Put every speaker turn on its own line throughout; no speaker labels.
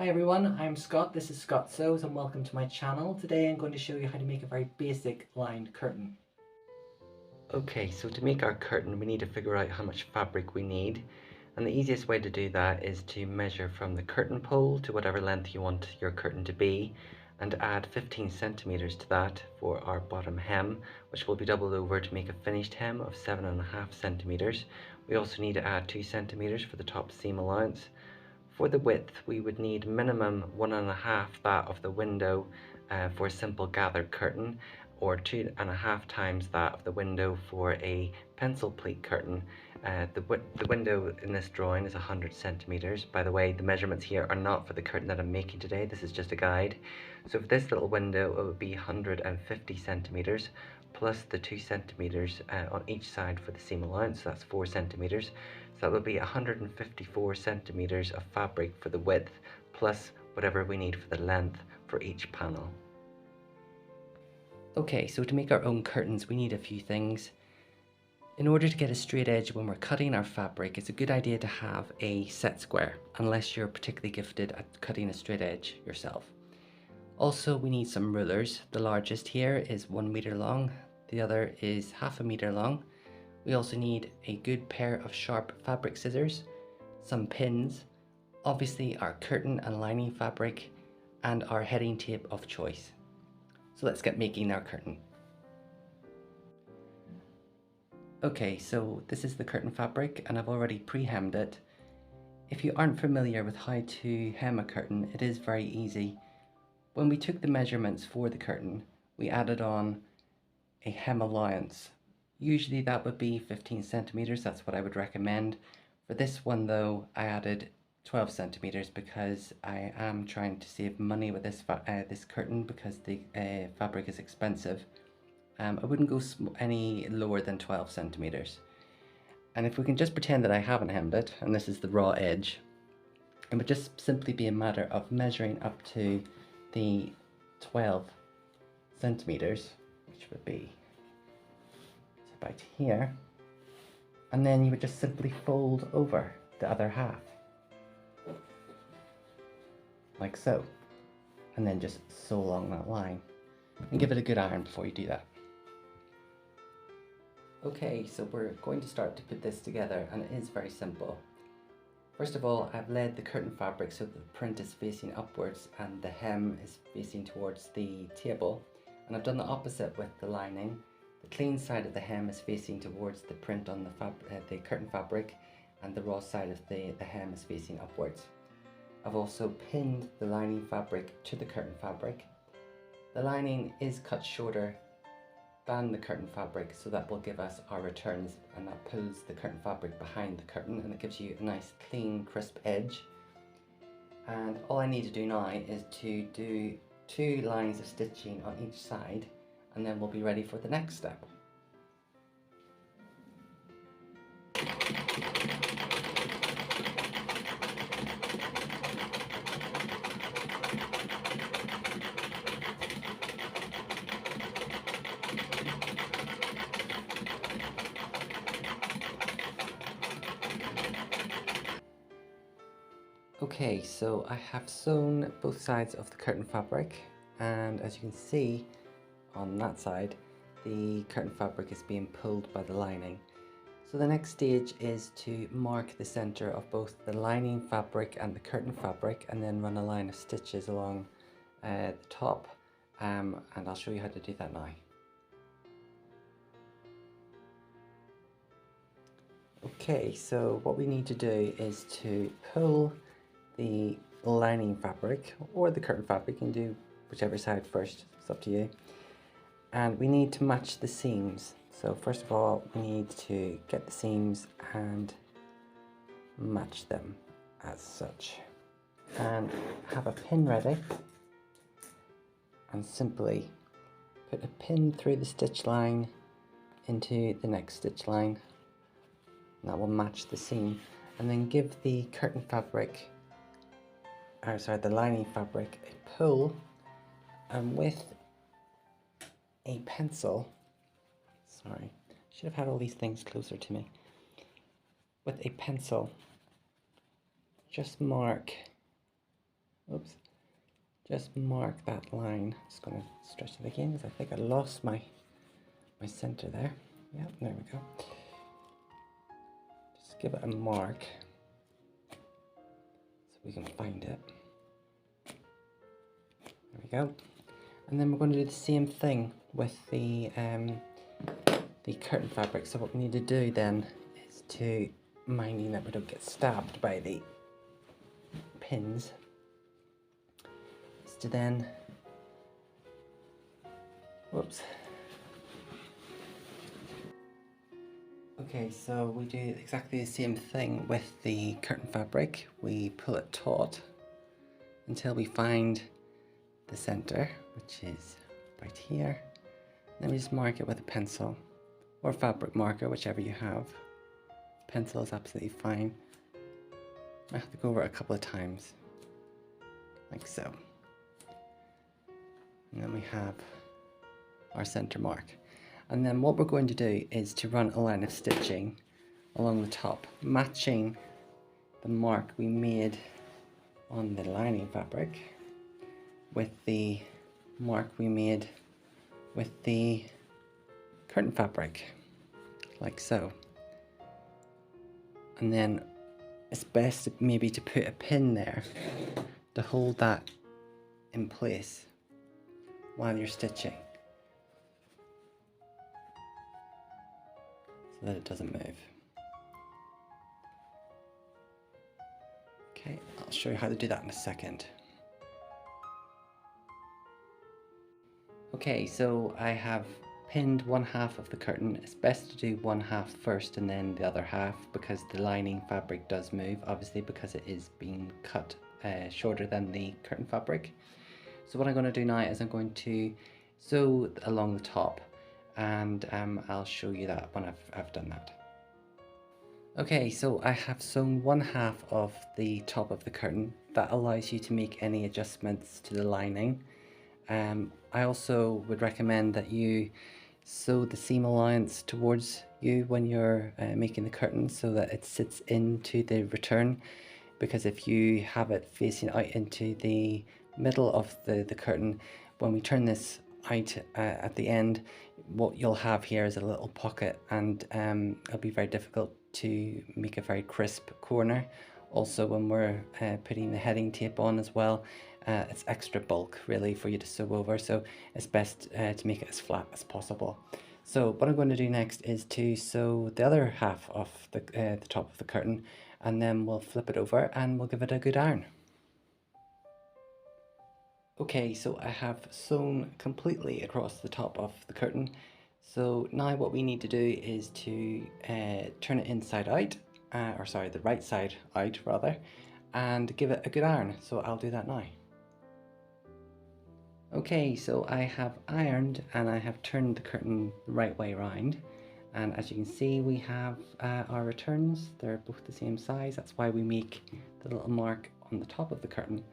Hi everyone, I'm Scott, this is Scott Sews and welcome to my channel. Today I'm going to show you how to make a very basic lined curtain.
Okay, so to make our curtain we need to figure out how much fabric we need, and the easiest way to do that is to measure from the curtain pole to whatever length you want your curtain to be and add 15 centimeters to that for our bottom hem, which will be doubled over to make a finished hem of 7.5 centimeters. We also need to add 2 centimeters for the top seam allowance. For the width, we would need minimum 1.5 that of the window for a simple gathered curtain, or 2.5 times that of the window for a pencil pleat curtain. The window in this drawing is 100 centimeters. By the way, the measurements here are not for the curtain that I'm making today, this is just a guide. So for this little window, it would be 150 centimeters plus the 2 centimeters on each side for the seam allowance, so that's 4 centimeters. So that would be 154 centimeters of fabric for the width, plus whatever we need for the length for each panel.
Okay, so to make our own curtains we need a few things. In order to get a straight edge when we're cutting our fabric, it's a good idea to have a set square, unless you're particularly gifted at cutting a straight edge yourself. Also, we need some rulers. The largest here is 1 meter long, the other is half a meter long. We also need a good pair of sharp fabric scissors, some pins, obviously our curtain and lining fabric, and our heading tape of choice. So let's get making our curtain. Okay, so this is the curtain fabric and I've already pre-hemmed it. If you aren't familiar with how to hem a curtain, it is very easy. When we took the measurements for the curtain, we added on a hem allowance. Usually that would be 15 centimeters, that's what I would recommend. For this one though, I added 12 centimeters because I am trying to save money with this curtain because the fabric is expensive. I wouldn't go any lower than 12 centimeters. And if we can just pretend that I haven't hemmed it, and this is the raw edge, it would just simply be a matter of measuring up to the 12 centimeters, which would be about here, and then you would just simply fold over the other half, like so, and then just sew along that line, and give it a good iron before you do that. Okay, so we're going to start to put this together, and it is very simple. First of all, I've laid the curtain fabric so that the print is facing upwards and the hem is facing towards the table, and I've done the opposite with the lining. The clean side of the hem is facing towards the print on the curtain fabric, and the raw side of the hem is facing upwards. I've also pinned the lining fabric to the curtain fabric. The lining is cut shorter than the curtain fabric, so that will give us our returns, and that pulls the curtain fabric behind the curtain and it gives you a nice clean crisp edge. And all I need to do now is to do 2 lines of stitching on each side, and then we'll be ready for the next step. Okay, so I have sewn both sides of the curtain fabric, and as you can see on that side, the curtain fabric is being pulled by the lining. So the next stage is to mark the center of both the lining fabric and the curtain fabric, and then run a line of stitches along the top, and I'll show you how to do that now. Okay, so what we need to do is to pull the lining fabric or the curtain fabric. You can do whichever side first, it's up to you. And we need to match the seams. So first of all, we need to get the seams and match them as such. And have a pin ready, and simply put a pin through the stitch line into the next stitch line. And that will match the seam. And then give the curtain fabric, the lining fabric, a pull, and with a pencil, should have had all these things closer to me. With a pencil, just mark Oops. Just mark that line. Just going to stretch it again because I think I lost my center there. Yeah, there we go. Just give it a mark so we can find it. There we go. And then we're going to do the same thing with the curtain fabric. So what we need to do then is to, minding that we don't get stabbed by the pins, is to then, whoops. Okay, so we do exactly the same thing with the curtain fabric. We pull it taut until we find the center, which is right here. Then we just mark it with a pencil or fabric marker, whichever you have. Pencil is absolutely fine. I have to go over it a couple of times, like so. And then we have our center mark. And then what we're going to do is to run a line of stitching along the top, matching the mark we made on the lining fabric with the mark we made with the curtain fabric, like so. And then it's best maybe to put a pin there to hold that in place while you're stitching, so that it doesn't move. Okay, I'll show you how to do that in a second. Okay, so I have pinned one half of the curtain. It's best to do one half first and then the other half, because the lining fabric does move, obviously, because it is being cut shorter than the curtain fabric. So what I'm going to do now is I'm going to sew along the top, and I'll show you that when I've done that. Okay, so I have sewn one half of the top of the curtain. That allows you to make any adjustments to the lining. I also would recommend that you sew the seam allowance towards you when you're making the curtain, so that it sits into the return, because if you have it facing out into the middle of the curtain, when we turn this out at the end, what you'll have here is a little pocket, and it'll be very difficult to make a very crisp corner. Also, when we're putting the heading tape on as well, it's extra bulk really for you to sew over, so it's best to make it as flat as possible. So what I'm going to do next is to sew the other half of the top of the curtain, and then we'll flip it over and we'll give it a good iron. Okay, so I have sewn completely across the top of the curtain. So now what we need to do is to turn it inside out, or sorry, the right side out rather, and give it a good iron. So I'll do that now. Okay, so I have ironed and I have turned the curtain the right way around. And as you can see, we have our returns. They're both the same size. That's why we make the little mark on the top of the curtain.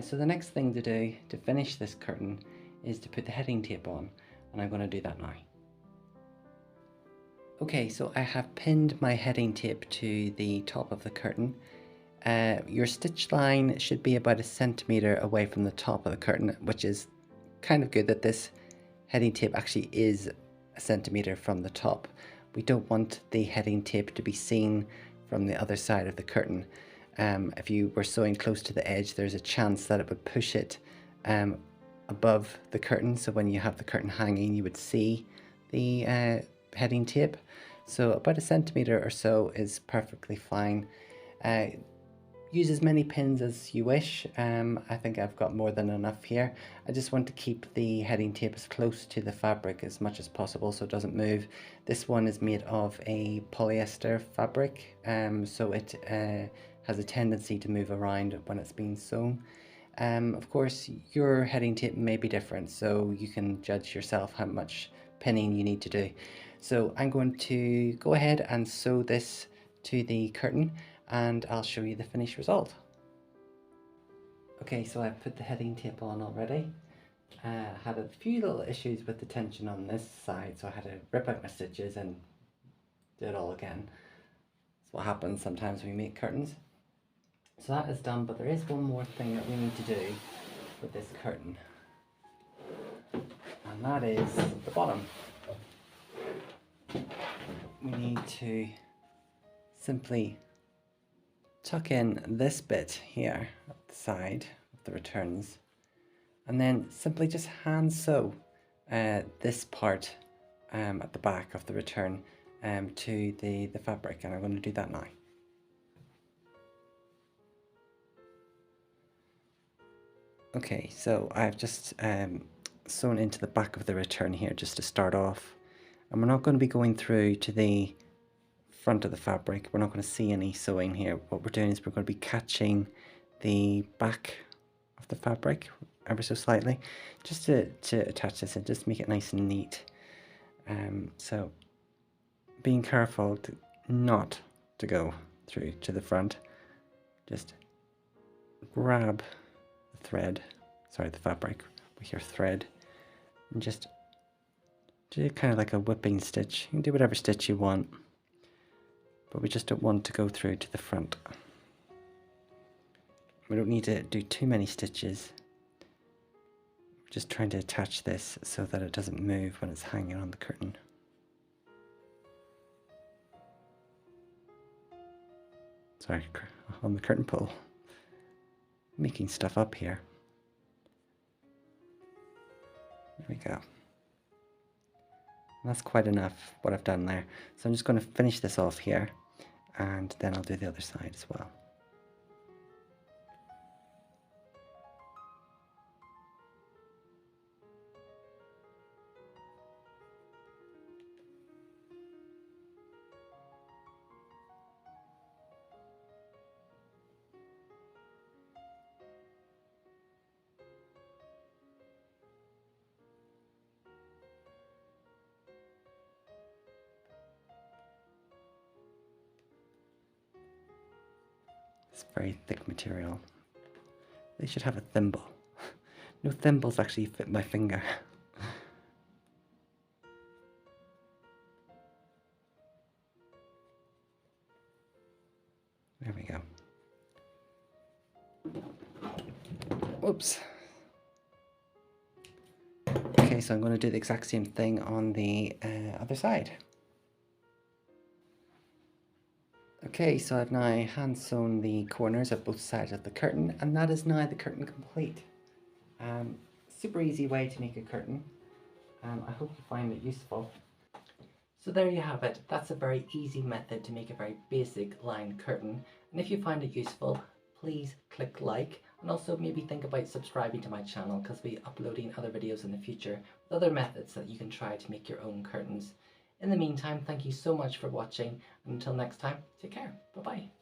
So the next thing to do to finish this curtain is to put the heading tape on, and I'm going to do that now. Okay, so I have pinned my heading tape to the top of the curtain. Your stitch line should be about 1 centimeter away from the top of the curtain, which is kind of good that this heading tape actually is 1 centimeter from the top. We don't want the heading tape to be seen from the other side of the curtain. If you were sewing close to the edge, there's a chance that it would push it above the curtain, so when you have the curtain hanging you would see the heading tape. So about 1 centimeter or so is perfectly fine. Use as many pins as you wish. I think I've got more than enough here. I just want to keep the heading tape as close to the fabric as much as possible so it doesn't move. This one is made of a polyester fabric, so it has a tendency to move around when it's being sewn. Of course, your heading tape may be different, so you can judge yourself how much pinning you need to do. So I'm going to go ahead and sew this to the curtain, and I'll show you the finished result. Okay, so I've put the heading tape on already. Had a few little issues with the tension on this side, so I had to rip out my stitches and do it all again. That's what happens sometimes when we make curtains. So that is done, but there is one more thing that we need to do with this curtain, and that is the bottom. We need to simply tuck in this bit here at the side of the returns, and then simply just hand sew this part at the back of the return to the fabric, and I'm going to do that now. Okay, so I've just sewn into the back of the return here just to start off, and we're not going to be going through to the front of the fabric. We're not going to see any sewing here. What we're doing is we're going to be catching the back of the fabric ever so slightly, just to attach this and just make it nice and neat. So being careful not to go through to the front, just grab the thread, sorry, the fabric with your thread, and just do kind of like a whipping stitch. You can do whatever stitch you want, but we just don't want to go through to the front. We don't need to do too many stitches. We're just trying to attach this so that it doesn't move when it's hanging on the curtain. Sorry, on the curtain pole. Making stuff up here. There we go. That's quite enough what I've done there. So I'm just going to finish this off here, and then I'll do the other side as well. It's very thick material. They should have a thimble. No thimbles actually fit my finger. There we go. Whoops. Okay, so I'm going to do the exact same thing on the other side. Okay, so I've now hand sewn the corners of both sides of the curtain, and that is now the curtain complete. Super easy way to make a curtain. I hope you find it useful. So there you have it. That's a very easy method to make a very basic lined curtain. And if you find it useful, please click like, and also maybe think about subscribing to my channel, because I'll be uploading other videos in the future with other methods that you can try to make your own curtains. In the meantime, thank you so much for watching, and until next time, take care. Bye bye.